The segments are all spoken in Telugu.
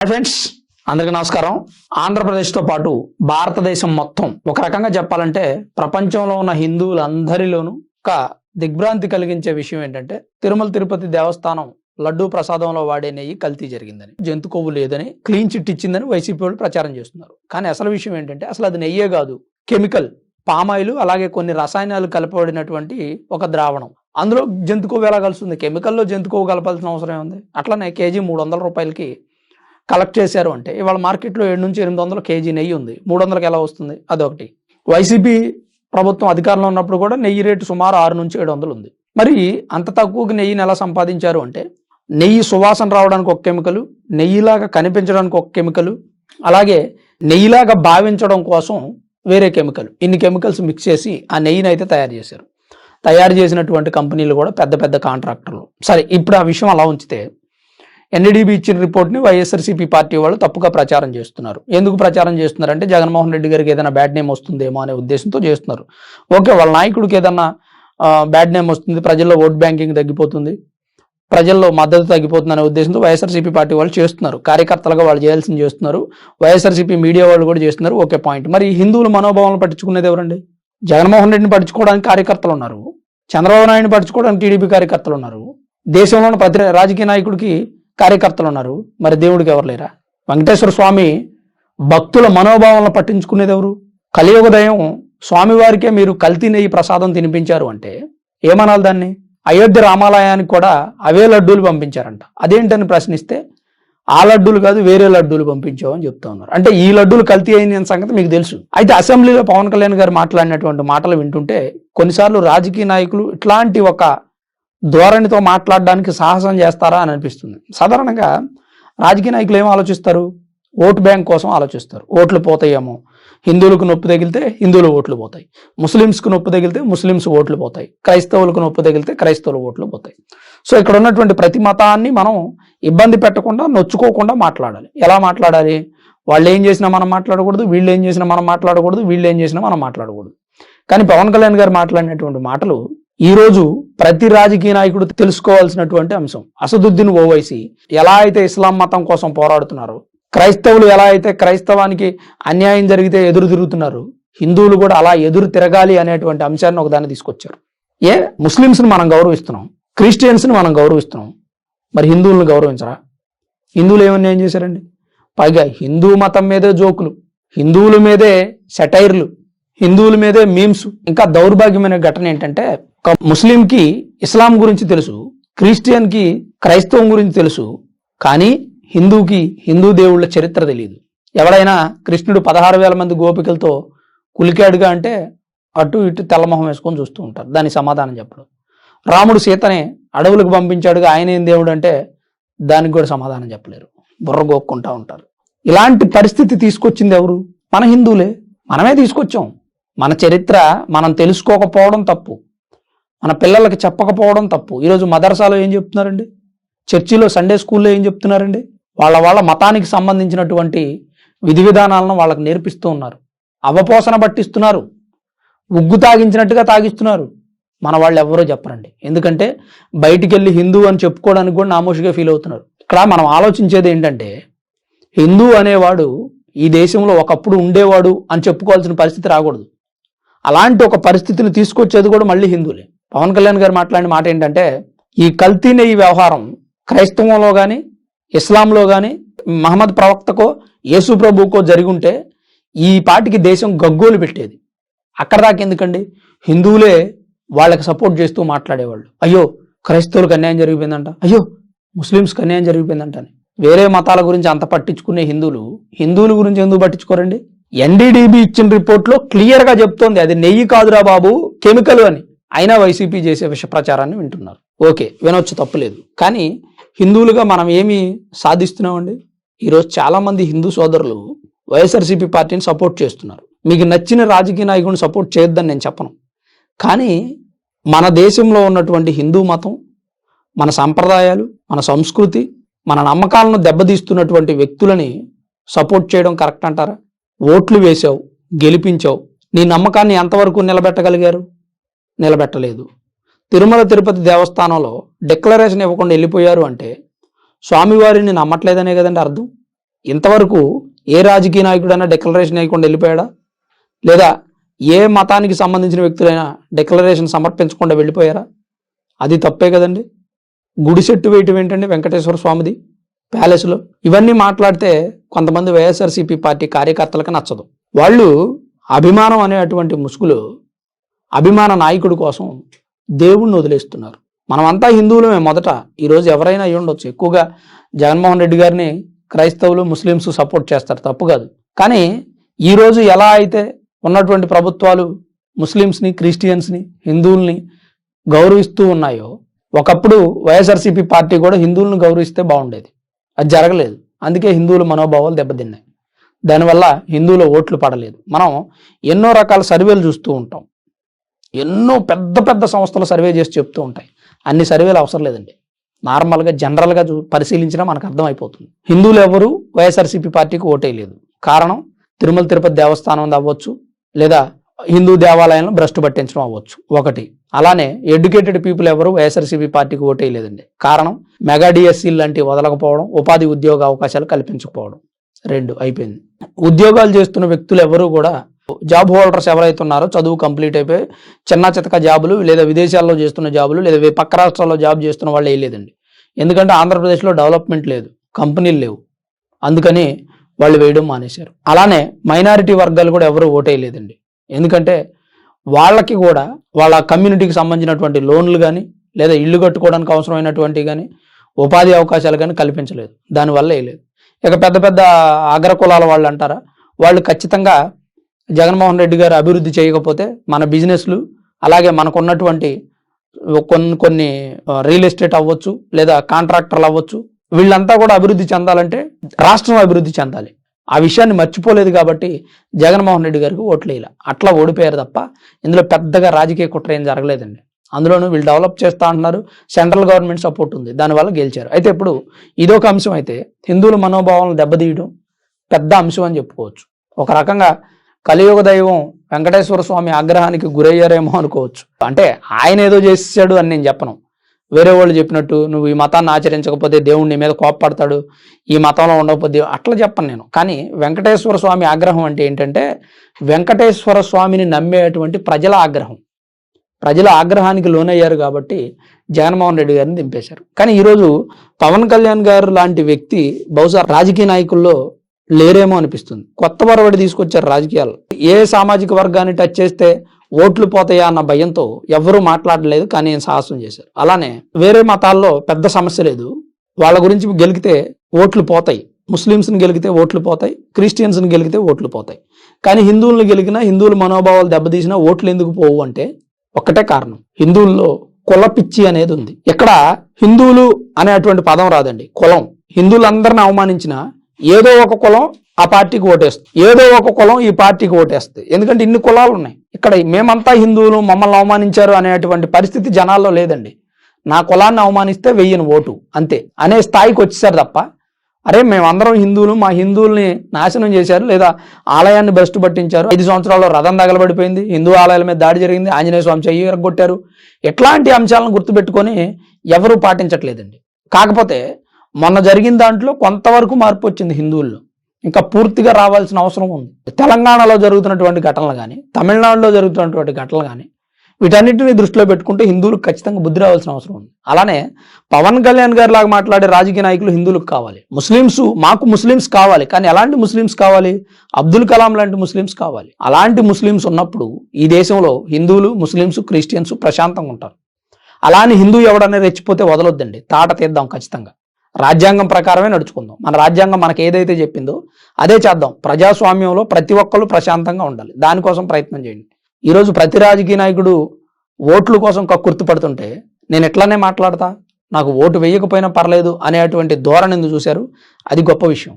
ఫ్రెండ్స్ అందరికీ నమస్కారం. ఆంధ్రప్రదేశ్తో పాటు భారతదేశం మొత్తం ఒక రకంగా చెప్పాలంటే ప్రపంచంలో ఉన్న హిందువులందరిలోనూ ఒక దిగ్భ్రాంతి కలిగించే విషయం ఏంటంటే తిరుమల తిరుపతి దేవస్థానం లడ్డూ ప్రసాదంలో వాడే నెయ్యి కల్తీ జరిగిందని, జంతు కొవ్వు లేదని క్లీన్ చిట్ ఇచ్చిందని వైసీపీ వాళ్ళు ప్రచారం చేస్తున్నారు. కానీ అసలు విషయం ఏంటంటే అసలు అది నెయ్యే కాదు, కెమికల్ పామాయిల్ అలాగే కొన్ని రసాయనాలు కలపబడినటువంటి ఒక ద్రావణం. అందులో జంతు కొవ్వు ఎలా కలుస్తుంది? కెమికల్లో జంతు కొవ్వు కలపాల్సిన అవసరం ఉంది? అట్లనే కేజీ 300 రూపాయలకి కలెక్ట్ చేశారు అంటే ఇవాళ మార్కెట్లో 700 నుంచి 800 కేజీ నెయ్యి ఉంది, 300కి ఎలా వస్తుంది? అదొకటి. వైసీపీ ప్రభుత్వం అధికారంలో ఉన్నప్పుడు కూడా నెయ్యి రేటు సుమారు 600 నుంచి 700 ఉంది. మరి అంత తక్కువకి నెయ్యిని ఎలా సంపాదించారు అంటే నెయ్యి సువాసన రావడానికి ఒక కెమికల్, నెయ్యిలాగా కనిపించడానికి ఒక కెమికల్, అలాగే నెయ్యిలాగా భావించడం కోసం వేరే కెమికల్, ఇన్ని కెమికల్స్ మిక్స్ చేసి ఆ నెయ్యిని అయితే తయారు చేశారు. తయారు చేసినటువంటి కంపెనీలు కూడా పెద్ద పెద్ద కాంట్రాక్టర్లు. సరే, ఇప్పుడు ఆ విషయం అలా ఉంచితే ఎన్డీడీబీ ఇచ్చిన రిపోర్ట్ని వైఎస్ఆర్సీపీ పార్టీ వాళ్ళు తప్పుగా ప్రచారం చేస్తున్నారు. ఎందుకు ప్రచారం చేస్తున్నారు అంటే జగన్మోహన్ రెడ్డి గారికి ఏదైనా బ్యాడ్ నేమ్ వస్తుందేమో అనే ఉద్దేశంతో చేస్తున్నారు. ఓకే, వాళ్ళ నాయకుడికి ఏదన్నా బ్యాడ్ నేమ్ వస్తుంది, ప్రజల్లో ఓట్ బ్యాంకింగ్ తగ్గిపోతుంది, ప్రజల్లో మద్దతు తగ్గిపోతుంది అనే ఉద్దేశంతో వైఎస్ఆర్సీపీ పార్టీ వాళ్ళు చేస్తున్నారు. కార్యకర్తలుగా వాళ్ళు చేయాల్సింది చేస్తున్నారు, వైఎస్ఆర్సీపీ మీడియా వాళ్ళు కూడా చేస్తున్నారు. Okay point. మరి హిందువుల మనోభావాలను పట్టించుకునేది ఎవరండి? జగన్మోహన్ రెడ్డిని పట్టించుకోవడానికి కార్యకర్తలు ఉన్నారు, చంద్రబాబు నాయుడిని పట్టించుకోవడానికి టీడీపీ కార్యకర్తలు ఉన్నారు, దేశంలోని ప్రతి రాజకీయ నాయకుడికి కార్యకర్తలు ఉన్నారు. మరి దేవుడికి ఎవరు లేరా? వెంకటేశ్వర స్వామి భక్తుల మనోభావాలను పట్టించుకునేది ఎవరు? కలియుగ దయం స్వామివారికే మీరు కల్తీ నెయ్యి ప్రసాదం తినిపించారు అంటే ఏమనాలి దాన్ని? అయోధ్య రామాలయానికి కూడా అవే లడ్డూలు పంపించారంట. అదేంటని ప్రశ్నిస్తే ఆ లడ్డూలు కాదు వేరే లడ్డూలు పంపించావు అని చెప్తా ఉన్నారు. అంటే ఈ లడ్డూలు కల్తీ అయిన సంగతి మీకు తెలుసు. అయితే అసెంబ్లీలో పవన్ కళ్యాణ్ గారు మాట్లాడినటువంటి మాటలు వింటుంటే కొన్నిసార్లు రాజకీయ నాయకులు ఇట్లాంటి ఒక ధోరణితో మాట్లాడడానికి సాహసం చేస్తారా అని అనిపిస్తుంది. సాధారణంగా రాజకీయ నాయకులు ఏం ఆలోచిస్తారు? ఓటు బ్యాంక్ కోసం ఆలోచిస్తారు. ఓట్లు పోతాయేమో, హిందువులకు నొప్పి తగిలితే హిందువుల ఓట్లు పోతాయి, ముస్లిమ్స్కు నొప్పి తగిలితే ముస్లిమ్స్ ఓట్లు పోతాయి, క్రైస్తవులకు నొప్పి తగిలితే క్రైస్తవుల ఓట్లు పోతాయి. సో ఇక్కడ ఉన్నటువంటి ప్రతి మతాన్ని మనం ఇబ్బంది పెట్టకుండా నొచ్చుకోకుండా మాట్లాడాలి. ఎలా మాట్లాడాలి? వాళ్ళు ఏం చేసినా మనం మాట్లాడకూడదు, వీళ్ళు ఏం చేసినా మనం మాట్లాడకూడదు, వీళ్ళు ఏం చేసినా మనం మాట్లాడకూడదు. కానీ పవన్ కళ్యాణ్ గారు మాట్లాడినటువంటి మాటలు ఈరోజు ప్రతి రాజకీయ నాయకుడు తెలుసుకోవాల్సినటువంటి అంశం. అసదుద్దీన్ ఓవైసీ ఎలా అయితే ఇస్లాం మతం కోసం పోరాడుతున్నారు, క్రైస్తవులు ఎలా అయితే క్రైస్తవానికి అన్యాయం జరిగితే ఎదురు తిరుగుతున్నారు, హిందువులు కూడా అలా ఎదురు తిరగాలి అనేటువంటి అంశాన్ని ఒకదాన్ని తీసుకొచ్చారు. ముస్లిమ్స్ని మనం గౌరవిస్తున్నాం, క్రిస్టియన్స్ని మనం గౌరవిస్తున్నాం, మరి హిందువులను గౌరవించరా? హిందువులు ఏమన్యాయం చేశారండి? పైగా హిందూ మతం మీదే జోకులు, హిందువుల మీదే సెటైర్లు, హిందువుల మీదే మీమ్స్. ఇంకా దౌర్భాగ్యమైన ఘటన ఏంటంటే ఒక ముస్లింకి ఇస్లాం గురించి తెలుసు, క్రిస్టియన్కి క్రైస్తవం గురించి తెలుసు, కానీ హిందూకి హిందూ దేవుళ్ళ చరిత్ర తెలియదు. ఎవడైనా కృష్ణుడు 16,000 మంది గోపికలతో కులికాడుగా అంటే అటు ఇటు తెల్లమొహం వేసుకొని చూస్తూ ఉంటారు, దానికి సమాధానం చెప్పడం. రాముడు సీతనే అడవులకు పంపించాడుగా, ఆయన ఏం దేవుడు అంటే దానికి కూడా సమాధానం చెప్పలేరు, బుర్ర గోక్కుంటా ఉంటారు. ఇలాంటి పరిస్థితి తీసుకొచ్చింది ఎవరు? మన హిందువులే, మనమే తీసుకొచ్చాం. మన చరిత్ర మనం తెలుసుకోకపోవడం తప్పు, మన పిల్లలకి చెప్పకపోవడం తప్పు. ఈరోజు మదర్సాలో ఏం చెప్తున్నారండి? చర్చిలో సండే స్కూల్లో ఏం చెప్తున్నారండి? వాళ్ళ మతానికి సంబంధించినటువంటి విధి విధానాలను వాళ్ళకి నేర్పిస్తూ ఉన్నారు, అవపోసన పట్టిస్తున్నారు, ఉగ్గు తాగించినట్టుగా తాగిస్తున్నారు. మన వాళ్ళు ఎవరో చెప్పరండి. ఎందుకంటే బయటికి వెళ్ళి హిందూ అని చెప్పుకోవడానికి కూడా నామోషిగా ఫీల్ అవుతున్నారు. ఇక్కడ మనం ఆలోచించేది ఏంటంటే హిందూ అనేవాడు ఈ దేశంలో ఒకప్పుడు ఉండేవాడు అని చెప్పుకోవాల్సిన పరిస్థితి రాకూడదు. అలాంటి ఒక పరిస్థితిని తీసుకొచ్చేది కూడా మళ్ళీ హిందువులే. పవన్ కళ్యాణ్ గారు మాట్లాడిన మాట ఏంటంటే ఈ కల్తీ నెయ్యి వ్యవహారం క్రైస్తవంలో కానీ ఇస్లాంలో కానీ మహమ్మద్ ప్రవక్తకో యేసు ప్రభువుకో జరిగి ఉంటే ఈ పాటికి దేశం గగ్గోలు పెట్టేది. అక్కడ దాకా ఎందుకండి? హిందువులే వాళ్ళకి సపోర్ట్ చేస్తూ మాట్లాడేవాళ్ళు. అయ్యో క్రైస్తవులకు అన్యాయం జరిగిపోయిందంట, అయ్యో ముస్లిమ్స్కి అన్యాయం జరిగిపోయిందంట అని. వేరే మతాల గురించి అంత పట్టించుకునే హిందువుల గురించి ఎందుకు పట్టించుకోరండి? ఎన్డీడీబీ ఇచ్చిన రిపోర్ట్లో క్లియర్గా చెప్తోంది అది నెయ్యి కాదురా బాబు, కెమికల్ అని. అయినా వైసీపీ చేసే విష ప్రచారాన్ని వింటున్నారు. ఓకే, వినొచ్చు, తప్పులేదు. కానీ హిందువులుగా మనం ఏమి సాధిస్తున్నామండి? ఈరోజు చాలామంది హిందూ సోదరులు వైఎస్ఆర్సీపీ పార్టీని సపోర్ట్ చేస్తున్నారు. మీకు నచ్చిన రాజకీయ నాయకుడిని సపోర్ట్ చేయొద్దని నేను చెప్పను, కానీ మన దేశంలో ఉన్నటువంటి హిందూ మతం, మన సంప్రదాయాలు, మన సంస్కృతి, మన నమ్మకాలను దెబ్బతీస్తున్నటువంటి వ్యక్తులని సపోర్ట్ చేయడం కరెక్ట్ అంటారా? ఓట్లు వేసావు, గెలిపించావు, నీ నమ్మకాన్ని ఎంతవరకు నిలబెట్టగలిగారు? నిలబెట్టలేదు. తిరుమల తిరుపతి దేవస్థానంలో డిక్లరేషన్ ఇవ్వకుండా వెళ్ళిపోయారు అంటే స్వామివారిని నమ్మట్లేదనే కదండి అర్థం. ఇంతవరకు ఏ రాజకీయ నాయకుడైనా డిక్లరేషన్ వేయకుండా వెళ్ళిపోయాడా? లేదా ఏ మతానికి సంబంధించిన వ్యక్తులైనా డిక్లరేషన్ సమర్పించకుండా వెళ్ళిపోయారా? అది తప్పే కదండి. గుడి సెట్టు వేయటం ఏంటండి వెంకటేశ్వర స్వామిది ప్యాలెస్లో? ఇవన్నీ మాట్లాడితే కొంతమంది వైఎస్ఆర్సీపీ పార్టీ కార్యకర్తలకు నచ్చదు. వాళ్ళు అభిమానం అనేటువంటి ముసుగులో అభిమాన నాయకుడి కోసం దేవుణ్ణి వదిలేస్తున్నారు. మనమంతా హిందువులమే మొదట, ఈరోజు ఎవరైనా అయి ఉండొచ్చు. ఎక్కువగా జగన్మోహన్ రెడ్డి గారిని క్రైస్తవులు ముస్లిమ్స్ సపోర్ట్ చేస్తారు, తప్పు కాదు. కానీ ఈరోజు ఎలా అయితే ఉన్నటువంటి ప్రభుత్వాలు ముస్లిమ్స్ని, క్రిస్టియన్స్ని, హిందువుల్ని గౌరవిస్తూ ఉన్నాయో, ఒకప్పుడు వైఎస్ఆర్సీపీ పార్టీ కూడా హిందువులను గౌరవిస్తే బాగుండేది. అది జరగలేదు. అందుకే హిందువుల మనోభావాలు దెబ్బతిన్నాయి. దానివల్ల హిందువుల ఓట్లు పడలేదు. మనం ఎన్నో రకాల సర్వేలు చూస్తూ ఉంటాం. ఎన్నో పెద్ద పెద్ద సంస్థలు సర్వే చేసి చెప్తూ ఉంటాయి. అన్ని సర్వేలు అవసరం లేదండి. నార్మల్గా జనరల్గా పరిశీలించినా మనకు అర్థమైపోతుంది. హిందువులు ఎవరు వైఎస్ఆర్సీపీ పార్టీకి ఓటేయలేదు. కారణం తిరుమల తిరుపతి దేవస్థానం అవ్వచ్చు, లేదా హిందూ దేవాలయాలను భ్రష్టు పట్టించడం అవ్వచ్చు, ఒకటి. అలానే ఎడ్యుకేటెడ్ పీపుల్ ఎవరు వైఎస్ఆర్సీపీ పార్టీకి ఓటేయలేదండి. కారణం మెగా డిఎస్సీ లాంటివి వదలకపోవడం, ఉపాధి ఉద్యోగ అవకాశాలు కల్పించకపోవడం, రెండు. అయిపోయింది. ఉద్యోగాలు చేస్తున్న వ్యక్తులు ఎవరు కూడా, జాబ్ హోల్డర్స్ ఎవరైతే ఉన్నారో చదువు కంప్లీట్ అయిపోయి చిన్న చితక జాబులు, లేదా విదేశాల్లో చేస్తున్న జాబులు, లేదా పక్క రాష్ట్రాల్లో జాబ్ చేస్తున్న వాళ్ళు వేయలేదండి. ఎందుకంటే ఆంధ్రప్రదేశ్లో డెవలప్మెంట్ లేదు, కంపెనీలు లేవు, అందుకని వాళ్ళు వేయడం మానేశారు. అలానే మైనారిటీ వర్గాలు కూడా ఎవరు ఓటేయలేదండి. ఎందుకంటే వాళ్ళకి కూడా వాళ్ళ కమ్యూనిటీకి సంబంధించినటువంటి లోన్లు కానీ, లేదా ఇల్లు కట్టుకోవడానికి అవసరమైనటువంటి కానీ, ఉపాధి అవకాశాలు కానీ కల్పించలేదు. దానివల్ల వేయలేదు. ఇక పెద్ద పెద్ద అగ్ర కులాల వాళ్ళు అంటారా, వాళ్ళు ఖచ్చితంగా జగన్మోహన్ రెడ్డి గారు అభివృద్ధి చేయకపోతే మన బిజినెస్లు, అలాగే మనకున్నటువంటి కొన్ని రియల్ ఎస్టేట్ అవ్వచ్చు, లేదా కాంట్రాక్టర్లు అవ్వచ్చు, వీళ్ళంతా కూడా అభివృద్ధి చెందాలంటే రాష్ట్రం అభివృద్ధి చెందాలి. ఆ విషయాన్ని మర్చిపోలేదు కాబట్టి జగన్మోహన్ రెడ్డి గారికి ఓట్లు వేయాలి. అట్లా ఓడిపోయారు తప్ప ఇందులో పెద్దగా రాజకీయ కుట్ర ఏం జరగలేదండి. అందులోనూ వీళ్ళు డెవలప్ చేస్తా అంటున్నారు, సెంట్రల్ గవర్నమెంట్ సపోర్ట్ ఉంది, దానివల్ల గెలిచారు. అయితే ఇప్పుడు ఇదొక అంశం అయితే, హిందువుల మనోభావాలను దెబ్బతీయడం పెద్ద అంశం అని చెప్పుకోవచ్చు. ఒక రకంగా కలియుగ దైవం వెంకటేశ్వర స్వామి ఆగ్రహానికి గురయ్యారేమో అనుకోవచ్చు. అంటే ఆయన ఏదో చేసాడు అని నేను చెప్పను. వేరే వాళ్ళు చెప్పినట్టు నువ్వు ఈ మతాన్ని ఆచరించకపోతే దేవుడు నీ మీద కోపపడతాడు, ఈ మతంలో ఉండకపోతే, అట్లా చెప్పను నేను. కానీ వెంకటేశ్వర స్వామి ఆగ్రహం అంటే ఏంటంటే, వెంకటేశ్వర స్వామిని నమ్మేటువంటి ప్రజల ఆగ్రహం. ప్రజల ఆగ్రహానికి లోనయ్యారు కాబట్టి జగన్మోహన్ రెడ్డి గారిని దింపేశారు. కానీ ఈరోజు పవన్ కళ్యాణ్ గారు లాంటి వ్యక్తి బహుశా రాజకీయ నాయకుల్లో లేరేమో అనిపిస్తుంది. కొత్త వరవడి తీసుకొచ్చారు రాజకీయాలు. ఏ సామాజిక వర్గాన్ని టచ్ చేస్తే ఓట్లు పోతాయా అన్న భయంతో ఎవరూ మాట్లాడలేదు, కానీ సాహసం చేశారు. అలానే వేరే మతాల్లో పెద్ద సమస్య లేదు, వాళ్ళ గురించి గెలికితే ఓట్లు పోతాయి. ముస్లిమ్స్ని గెలికితే ఓట్లు పోతాయి, క్రిస్టియన్స్ని గెలికితే ఓట్లు పోతాయి. కానీ హిందువులను గెలికినా, హిందువుల మనోభావాలు దెబ్బతీసినా ఓట్లు ఎందుకు పోవు అంటే ఒక్కటే కారణం, హిందువుల్లో కుల పిచ్చి అనేది ఉంది. ఇక్కడ హిందువులు అనేటువంటి పదం రాదండి, కులం. హిందువులందరిని అవమానించిన ఏదో ఒక కులం ఆ పార్టీకి ఓటేస్తుంది, ఏదో ఒక కులం ఈ పార్టీకి ఓటేస్తుంది. ఎందుకంటే ఇన్ని కులాలు ఉన్నాయి. ఇక్కడ మేమంతా హిందువులు, మమ్మల్ని అవమానించారు అనేటువంటి పరిస్థితి జనాల్లో లేదండి. నా కులాన్ని అవమానిస్తే వెయ్యను ఓటు అంతే అనే స్థాయికి వచ్చేసారు తప్ప, అరే మేమందరం హిందువులు, మా హిందువుల్ని నాశనం చేశారు, లేదా ఆలయాన్ని భ్రష్టు పట్టించారు, 5 సంవత్సరాల్లో రథం తగలబడిపోయింది, హిందూ ఆలయాల మీద దాడి జరిగింది, ఆంజనేయ స్వామి చెయ్యి ఎరగొట్టారు, ఎట్లాంటి అంశాలను గుర్తుపెట్టుకొని ఎవరూ పాటించట్లేదండి. కాకపోతే మొన్న జరిగిన దాంట్లో కొంతవరకు మార్పు వచ్చింది హిందువుల్లో, ఇంకా పూర్తిగా రావాల్సిన అవసరం ఉంది. తెలంగాణలో జరుగుతున్నటువంటి ఘటనలు కానీ, తమిళనాడులో జరుగుతున్నటువంటి ఘటనలు కానీ, వీటన్నిటిని దృష్టిలో పెట్టుకుంటే హిందువులకు ఖచ్చితంగా బుద్ధి రావాల్సిన అవసరం ఉంది. అలానే పవన్ కళ్యాణ్ గారి లాగా మాట్లాడే రాజకీయ నాయకులు హిందువులకు కావాలి. మాకు ముస్లిమ్స్ కావాలి, కానీ ఎలాంటి ముస్లిమ్స్ కావాలి? అబ్దుల్ కలాం లాంటి ముస్లిమ్స్ కావాలి. అలాంటి ముస్లిమ్స్ ఉన్నప్పుడు ఈ దేశంలో హిందువులు, ముస్లిమ్స్, క్రిస్టియన్స్ ప్రశాంతంగా ఉంటారు. అలానే హిందూ ఎవడనే రెచ్చిపోతే వదలొద్దండి, తాట తీద్దాం. ఖచ్చితంగా రాజ్యాంగం ప్రకారమే నడుచుకుందాం. మన రాజ్యాంగం మనకు ఏదైతే చెప్పిందో అదే చేద్దాం. ప్రజాస్వామ్యంలో ప్రతి ఒక్కరు ప్రశాంతంగా ఉండాలి, దానికోసం ప్రయత్నం చేయండి. ఈరోజు ప్రతి రాజకీయ నాయకుడు ఓట్ల కోసం కక్కుర్తిపడుతుంటే నేను ఎట్లానే మాట్లాడతా, నాకు ఓటు వేయకపోయినా పర్లేదు అనేటువంటి ధోరణిని చూశారు. అది గొప్ప విషయం.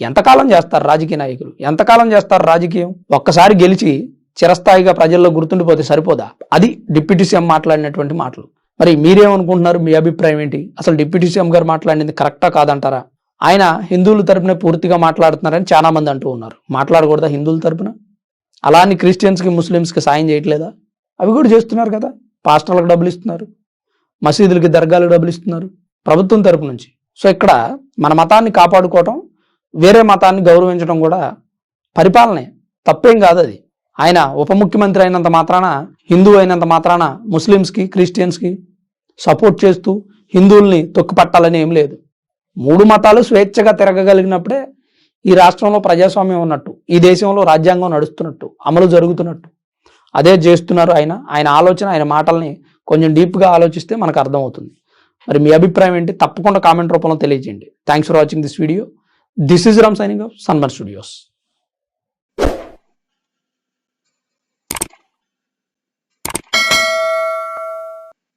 ఎంతకాలం చేస్తారు రాజకీయ నాయకులు, ఎంతకాలం చేస్తారు రాజకీయం? ఒక్కసారి గెలిచి చిరస్థాయిగా ప్రజల్లో గుర్తుండిపోతే సరిపోదా? అది డిప్యూటీ సీఎం మాట్లాడినటువంటి మాటలు. మరి మీరేమనుకుంటున్నారు? మీ అభిప్రాయం ఏంటి? అసలు డిప్యూటీ సీఎం గారు మాట్లాడింది కరెక్టా కాదంటారా? ఆయన హిందువుల తరపున పూర్తిగా మాట్లాడుతున్నారని చాలా మంది అంటూ ఉన్నారు. మాట్లాడకూడదా హిందువుల తరపున? అలా అని క్రిస్టియన్స్కి, ముస్లిమ్స్కి సాయం చేయట్లేదా? అవి కూడా చేస్తున్నారు కదా. పాస్టర్లకు డబ్బులు ఇస్తున్నారు, మసీదులకి, దర్గాలకు డబ్బులు ఇస్తున్నారు ప్రభుత్వం తరపు నుంచి. సో ఇక్కడ మన మతాన్ని కాపాడుకోవటం వేరే మతాన్ని గౌరవించడం కూడా పరిపాలనే, తప్పేం కాదు అది. ఆయన ఉప ముఖ్యమంత్రి అయినంత మాత్రాన, హిందూ అయినంత మాత్రాన ముస్లిమ్స్కి క్రిస్టియన్స్కి సపోర్ట్ చేస్తూ హిందువుల్ని తొక్కిపట్టాలని ఏం లేదు. 3 మతాలు స్వేచ్ఛగా తిరగగలిగినప్పుడే ఈ రాష్ట్రంలో ప్రజాస్వామ్యం ఉన్నట్టు, ఈ దేశంలో రాజ్యాంగం నడుస్తున్నట్టు, అమలు జరుగుతున్నట్టు. అదే చేస్తున్నారు ఆయన ఆలోచన, ఆయన మాటల్ని కొంచెం డీప్గా ఆలోచిస్తే మనకు అర్థమవుతుంది. మరి మీ అభిప్రాయం ఏంటి? తప్పకుండా కామెంట్ రూపంలో తెలియజేయండి. Thanks for watching this video. This is Ram signing off sunburn studios.